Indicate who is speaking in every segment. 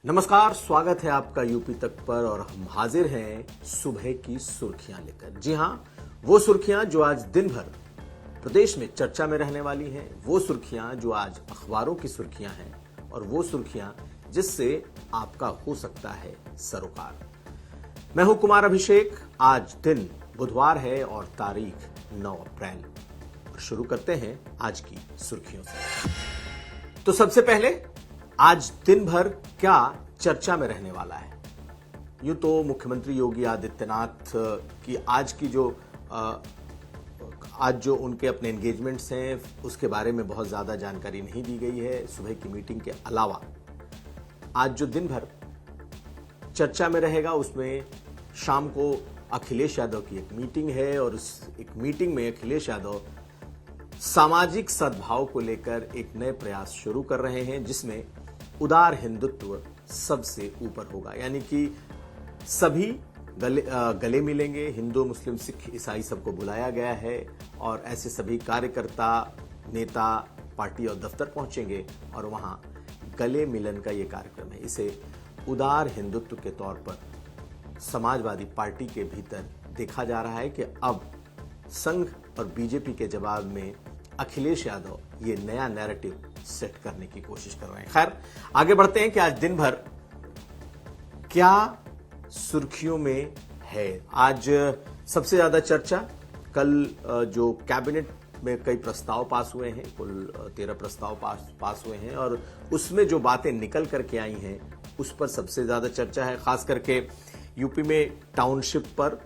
Speaker 1: नमस्कार, स्वागत है आपका यूपी तक पर और हम हाजिर हैं सुबह की सुर्खियां लेकर। जी हां, वो सुर्खियां जो आज दिन भर प्रदेश में चर्चा में रहने वाली हैं, वो सुर्खियां जो आज अखबारों की सुर्खियां हैं और वो सुर्खियां जिससे आपका हो सकता है सरोकार। मैं हूं कुमार अभिषेक। आज दिन बुधवार है और तारीख 9 अप्रैल। शुरू करते हैं आज की सुर्खियों से। तो सबसे पहले आज दिन भर क्या चर्चा में रहने वाला है। यूं तो मुख्यमंत्री योगी आदित्यनाथ की आज जो उनके अपने एंगेजमेंट्स हैं उसके बारे में बहुत ज्यादा जानकारी नहीं दी गई है। सुबह की मीटिंग के अलावा आज जो दिन भर चर्चा में रहेगा उसमें शाम को अखिलेश यादव की एक मीटिंग है और उस एक मीटिंग में अखिलेश यादव सामाजिक सद्भाव को लेकर एक नए प्रयास शुरू कर रहे हैं जिसमें उदार हिंदुत्व सबसे ऊपर होगा। यानी कि सभी गले मिलेंगे। हिंदू, मुस्लिम, सिख, ईसाई सबको बुलाया गया है और ऐसे सभी कार्यकर्ता, नेता पार्टी और दफ्तर पहुंचेंगे और वहां गले मिलन का ये कार्यक्रम है। इसे उदार हिंदुत्व के तौर पर समाजवादी पार्टी के भीतर देखा जा रहा है कि अब संघ और बीजेपी के जवाब में अखिलेश यादव ये नया नैरेटिव सेट करने की कोशिश कर रहे हैं। खैर, आगे बढ़ते हैं कि आज दिन भर क्या सुर्खियों में है। आज सबसे ज्यादा चर्चा कल जो कैबिनेट में कई प्रस्ताव पास हुए हैं, कुल 13 प्रस्ताव पास हुए हैं और उसमें जो बातें निकल करके आई हैं उस पर सबसे ज्यादा चर्चा है। खास करके यूपी में टाउनशिप पर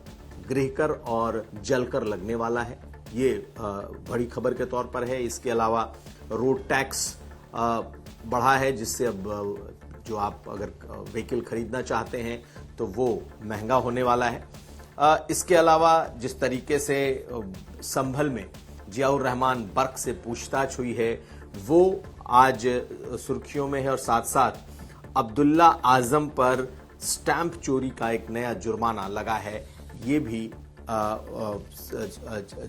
Speaker 1: गृहकर और जलकर लगने वाला है, ये बड़ी खबर के तौर पर है। इसके अलावा रोड टैक्स बढ़ा है जिससे अब जो आप अगर व्हीकल खरीदना चाहते हैं तो वो महंगा होने वाला है। इसके अलावा जिस तरीके से संभल में जियाउर रहमान बर्क से पूछताछ हुई है वो आज सुर्खियों में है और साथ साथ अब्दुल्ला आजम पर स्टैंप चोरी का एक नया जुर्माना लगा है, ये भी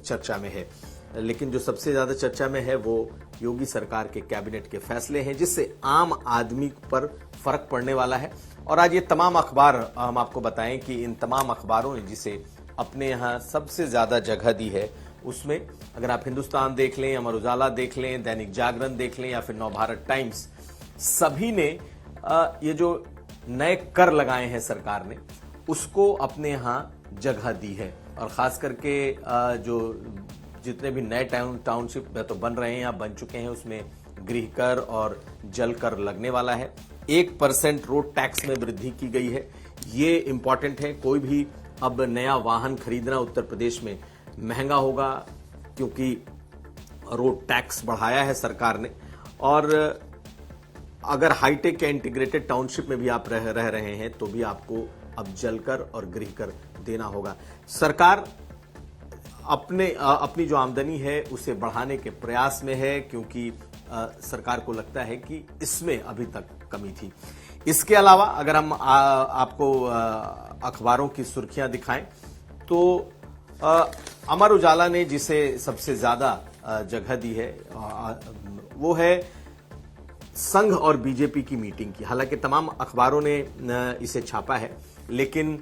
Speaker 1: चर्चा में है। लेकिन जो सबसे ज्यादा चर्चा में है वो योगी सरकार के कैबिनेट के फैसले हैं जिससे आम आदमी पर फर्क पड़ने वाला है। और आज ये तमाम अखबार हम आपको बताएं कि इन तमाम अखबारों ने जिसे अपने यहाँ सबसे ज्यादा जगह दी है उसमें अगर आप हिंदुस्तान देख लें, अमर उजाला देख लें, दैनिक जागरण देख लें या फिर नवभारत टाइम्स, सभी ने ये जो नए कर लगाए हैं सरकार ने उसको अपने यहाँ जगह दी है। और खास करके जो जितने भी नए टाउनशिप तो बन रहे हैं या बन चुके हैं उसमें गृह कर और जल कर लगने वाला है। 1% रोड टैक्स में वृद्धि की गई है, ये इंपॉर्टेंट है। कोई भी अब नया वाहन खरीदना उत्तर प्रदेश में महंगा होगा क्योंकि रोड टैक्स बढ़ाया है सरकार ने। और अगर हाईटेक या इंटीग्रेटेड टाउनशिप में भी आप रह रहे हैं तो भी आपको अब जलकर और गृहकर देना होगा। सरकार अपनी जो आमदनी है उसे बढ़ाने के प्रयास में है क्योंकि सरकार को लगता है कि इसमें अभी तक कमी थी। इसके अलावा अगर हम आपको अखबारों की सुर्खियां दिखाएं तो अमर उजाला ने जिसे सबसे ज्यादा जगह दी है वो है संघ और बीजेपी की मीटिंग की। हालांकि तमाम अखबारों ने इसे छापा है लेकिन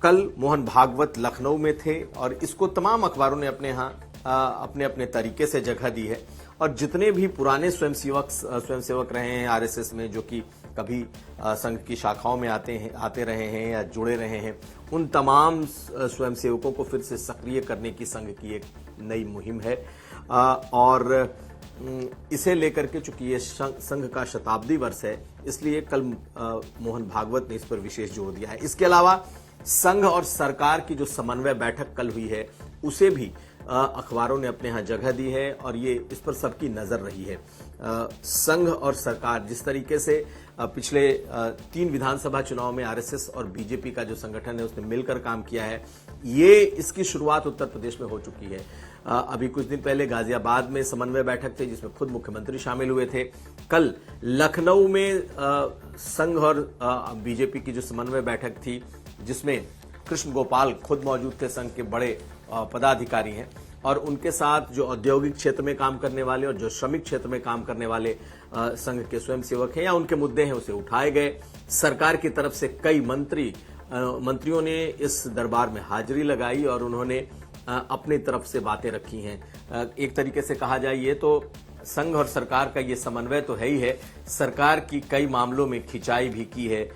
Speaker 1: कल मोहन भागवत लखनऊ में थे और इसको तमाम अखबारों ने अपने यहाँ अपने अपने तरीके से जगह दी है। और जितने भी पुराने स्वयंसेवक रहे हैं आरएसएस में, जो कि कभी संघ की शाखाओं में आते रहे हैं या जुड़े रहे हैं, उन तमाम स्वयंसेवकों को फिर से सक्रिय करने की संघ की एक नई मुहिम है। और इसे लेकर के चूंकि ये संघ का शताब्दी वर्ष है इसलिए कल मोहन भागवत ने इस पर विशेष जोर दिया है। इसके अलावा संघ और सरकार की जो समन्वय बैठक कल हुई है उसे भी अखबारों ने अपने यहां जगह दी है और ये इस पर सबकी नजर रही है। संघ और सरकार जिस तरीके से पिछले 3 विधानसभा चुनाव में आरएसएस और बीजेपी का जो संगठन है उसने मिलकर काम किया है, ये इसकी शुरुआत उत्तर प्रदेश में हो चुकी है। अभी कुछ दिन पहले गाजियाबाद में समन्वय बैठक थी जिसमें खुद मुख्यमंत्री शामिल हुए थे। कल लखनऊ में संघ और बीजेपी की जो समन्वय बैठक थी जिसमें कृष्ण गोपाल खुद मौजूद थे, संघ के बड़े पदाधिकारी हैं, और उनके साथ जो औद्योगिक क्षेत्र में काम करने वाले और जो श्रमिक क्षेत्र में काम करने वाले संघ के स्वयंसेवक हैं या उनके मुद्दे हैं उसे उठाए गए। सरकार की तरफ से कई मंत्रियों ने इस दरबार में हाजिरी लगाई और उन्होंने अपनी तरफ से बातें रखी हैं। एक तरीके से कहा जाए ये तो संघ और सरकार का ये समन्वय तो है ही है। सरकार की कई मामलों में खिंचाई भी की है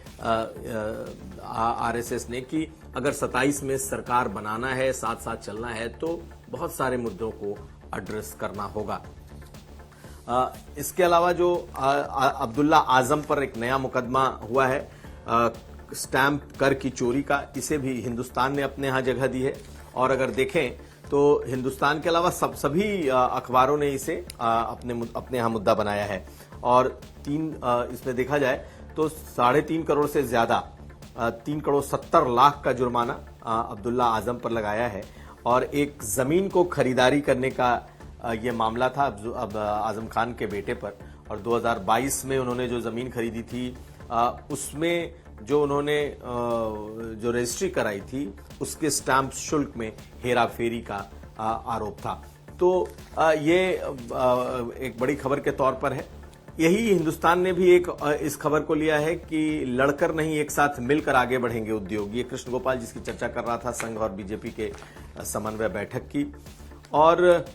Speaker 1: आरएसएस ने कि अगर 27 में सरकार बनाना है, साथ साथ चलना है तो बहुत सारे मुद्दों को एड्रेस करना होगा। इसके अलावा जो अब्दुल्ला आजम पर एक नया मुकदमा हुआ है स्टैंप कर की चोरी का, इसे भी हिंदुस्तान ने अपने यहां जगह दी है। और अगर देखें तो हिंदुस्तान के अलावा सभी अखबारों ने इसे अपने यहां मुद्दा बनाया है। और इसमें देखा जाए तो 3.5 करोड़ से ज्यादा 3 करोड़ 70 लाख का जुर्माना अब्दुल्ला आजम पर लगाया है। और एक जमीन को खरीदारी करने का ये मामला था अब आजम खान के बेटे पर। और 2022 में उन्होंने जो जमीन खरीदी थी उसमें जो उन्होंने जो रजिस्ट्री कराई थी उसके स्टैंप शुल्क में हेरा फेरी का आरोप था। तो ये एक बड़ी खबर के तौर पर है। यही हिंदुस्तान ने भी इस खबर को लिया है कि लड़कर नहीं एक साथ मिलकर आगे बढ़ेंगे उद्योग। ये कृष्ण गोपाल जिसकी चर्चा कर रहा था संघ और बीजेपी के समन्वय बैठक की। और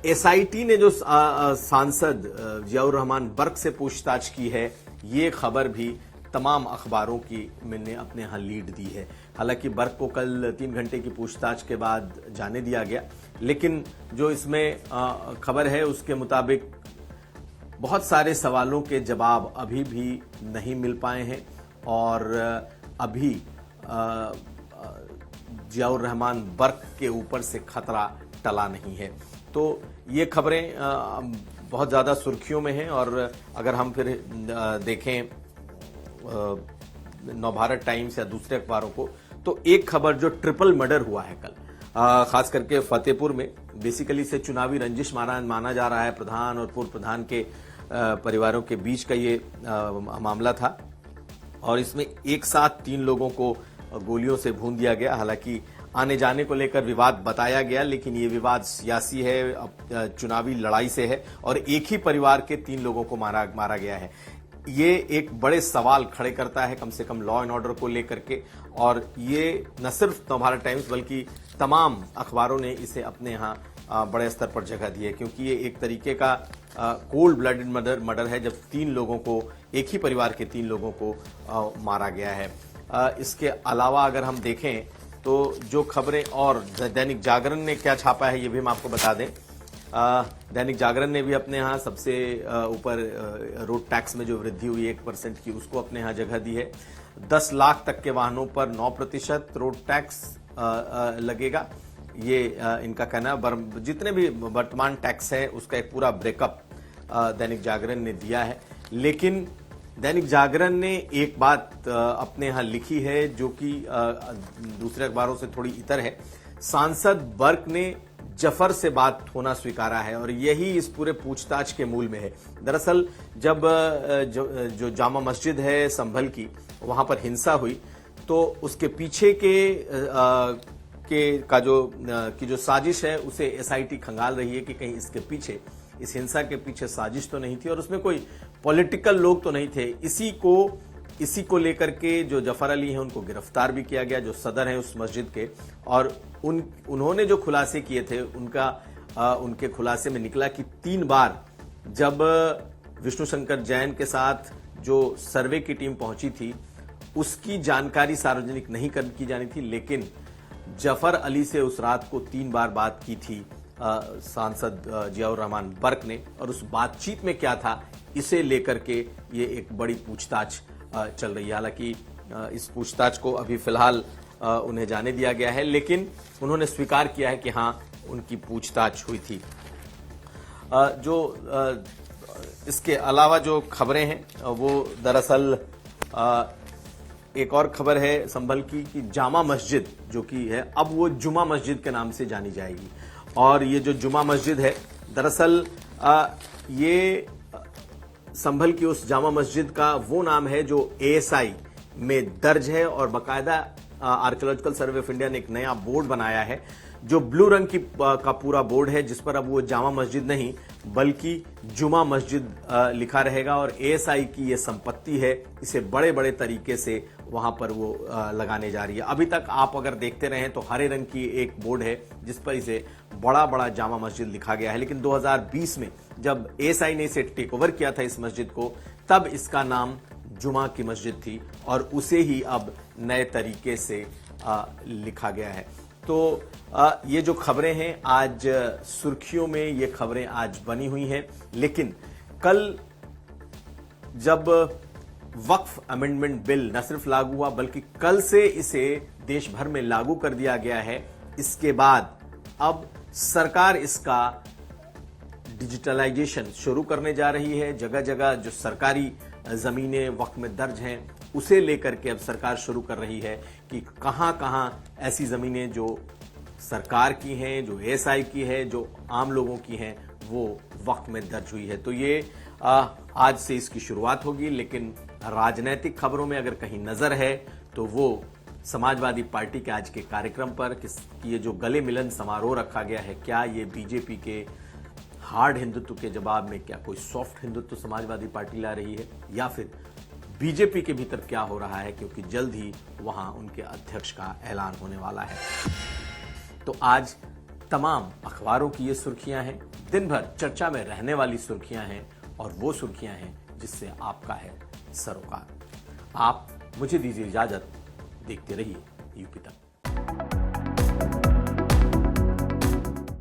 Speaker 1: एसआईटी ने जो सांसद जियाउर रहमान बर्क से पूछताछ की है, ये खबर भी तमाम अखबारों की मैंने अपने यहां लीड दी है। हालांकि बर्क को कल 3 घंटे की पूछताछ के बाद जाने दिया गया, लेकिन जो इसमें खबर है उसके मुताबिक बहुत सारे सवालों के जवाब अभी भी नहीं मिल पाए हैं और अभी जियाउर रहमान बर्क के ऊपर से खतरा टला नहीं है। तो ये खबरें बहुत ज्यादा सुर्खियों में हैं। और अगर हम फिर देखें नवभारत टाइम्स या दूसरे अखबारों को, तो एक खबर जो ट्रिपल मर्डर हुआ है कल, खास करके फतेहपुर में, बेसिकली से चुनावी रंजिश माना जा रहा है। प्रधान और पूर्व प्रधान के परिवारों के बीच का ये मामला था और इसमें एक साथ 3 लोगों को गोलियों से भून दिया गया। हालांकि आने जाने को लेकर विवाद बताया गया, लेकिन ये विवाद सियासी है, चुनावी लड़ाई से है और एक ही परिवार के 3 लोगों को मारा गया है। ये एक बड़े सवाल खड़े करता है कम से कम लॉ एंड ऑर्डर को लेकर के। और ये न सिर्फ नवभारत टाइम्स बल्कि तमाम अखबारों ने इसे अपने यहाँ बड़े स्तर पर जगह दी है, क्योंकि ये एक तरीके का कोल्ड ब्लडेड मर्डर है जब 3 लोगों को, एक ही परिवार के 3 लोगों को मारा गया है। इसके अलावा अगर हम देखें तो जो खबरें और दैनिक जागरण ने क्या छापा है ये भी हम आपको बता दें। दैनिक जागरण ने भी अपने यहाँ सबसे ऊपर रोड टैक्स में जो वृद्धि हुई 1% की, उसको अपने यहाँ जगह दी है। 10 लाख तक के वाहनों पर 9% रोड टैक्स लगेगा, ये इनका कहना है। जितने भी वर्तमान टैक्स है उसका एक पूरा ब्रेकअप दैनिक जागरण ने दिया है। लेकिन दैनिक जागरण ने एक बात अपने यहाँ लिखी है जो कि दूसरे अखबारों से थोड़ी इतर है। सांसद बर्क ने जफर से बात होना स्वीकारा है और यही इस पूरे पूछताछ के मूल में है। दरअसल जब जो जामा मस्जिद है संभल की, वहां पर हिंसा हुई तो उसके पीछे की जो साजिश है उसे एसआईटी खंगाल रही है कि कहीं इसके पीछे, इस हिंसा के पीछे साजिश तो नहीं थी और उसमें कोई पॉलिटिकल लोग तो नहीं थे। इसी को लेकर के जो जफर अली हैं उनको गिरफ्तार भी किया गया, जो सदर हैं उस मस्जिद के। और उन्होंने जो खुलासे किए थे उनके खुलासे में निकला कि 3 बार जब विष्णु शंकर जैन के साथ जो सर्वे की टीम पहुंची थी उसकी जानकारी सार्वजनिक नहीं की जानी थी, लेकिन जफर अली से उस रात को 3 बार बात की थी सांसद जियाउर रहमान बर्क ने। और उस बातचीत में क्या था इसे लेकर के ये एक बड़ी पूछताछ चल रही है। हालांकि इस पूछताछ को अभी फिलहाल उन्हें जाने दिया गया है, लेकिन उन्होंने स्वीकार किया है कि हां उनकी पूछताछ हुई थी। इसके अलावा जो खबरें हैं वो दरअसल एक और खबर है संभल की कि जामा मस्जिद जो कि है अब वो जुमा मस्जिद के नाम से जानी जाएगी। और ये जो जुमा मस्जिद है दरअसल ये संभल की उस जामा मस्जिद का वो नाम है जो एएसआई में दर्ज है और बाकायदा आर्कियोलॉजिकल सर्वे ऑफ इंडिया ने एक नया बोर्ड बनाया है जो ब्लू रंग का पूरा बोर्ड है, जिस पर अब वो जामा मस्जिद नहीं बल्कि जुमा मस्जिद लिखा रहेगा, और एएसआई की ये संपत्ति है, इसे बड़े बड़े तरीके से वहां पर वो लगाने जा रही है। अभी तक आप अगर देखते रहे तो हरे रंग की एक बोर्ड है जिस पर इसे बड़ा बड़ा जामा मस्जिद लिखा गया है, लेकिन 2020 में जब एएसआई ने इसे टेक ओवर किया था इस मस्जिद को, तब इसका नाम जुमा की मस्जिद थी और उसे ही अब नए तरीके से लिखा गया है। तो ये जो खबरें हैं आज सुर्खियों में, ये खबरें आज बनी हुई हैं, लेकिन कल जब वक्फ अमेंडमेंट बिल न सिर्फ लागू हुआ बल्कि कल से इसे देश भर में लागू कर दिया गया है, इसके बाद अब सरकार इसका डिजिटलाइजेशन शुरू करने जा रही है। जगह जगह जो सरकारी जमीनें वक्फ में दर्ज हैं उसे लेकर के अब सरकार शुरू कर रही है कि कहां कहां ऐसी जमीनें जो सरकार की हैं, जो एएसआई की है, जो आम लोगों की हैं, वो वक्फ में दर्ज हुई है। तो ये आज से इसकी शुरुआत होगी, लेकिन राजनीतिक खबरों में अगर कहीं नजर है तो वो समाजवादी पार्टी के आज के कार्यक्रम पर ये जो गले मिलन समारोह रखा गया है, क्या ये बीजेपी के हार्ड हिंदुत्व के जवाब में क्या कोई सॉफ्ट हिंदुत्व समाजवादी पार्टी ला रही है, या फिर बीजेपी के भीतर क्या हो रहा है, क्योंकि जल्द ही वहां उनके अध्यक्ष का ऐलान होने वाला है। तो आज तमाम अखबारों की ये सुर्खियां हैं, दिन भर चर्चा में रहने वाली सुर्खियां हैं, और वो सुर्खियां हैं जिससे आपका है सरोकार। आप मुझे दीजिए इजाजत, देखते रहिए यूपी तक।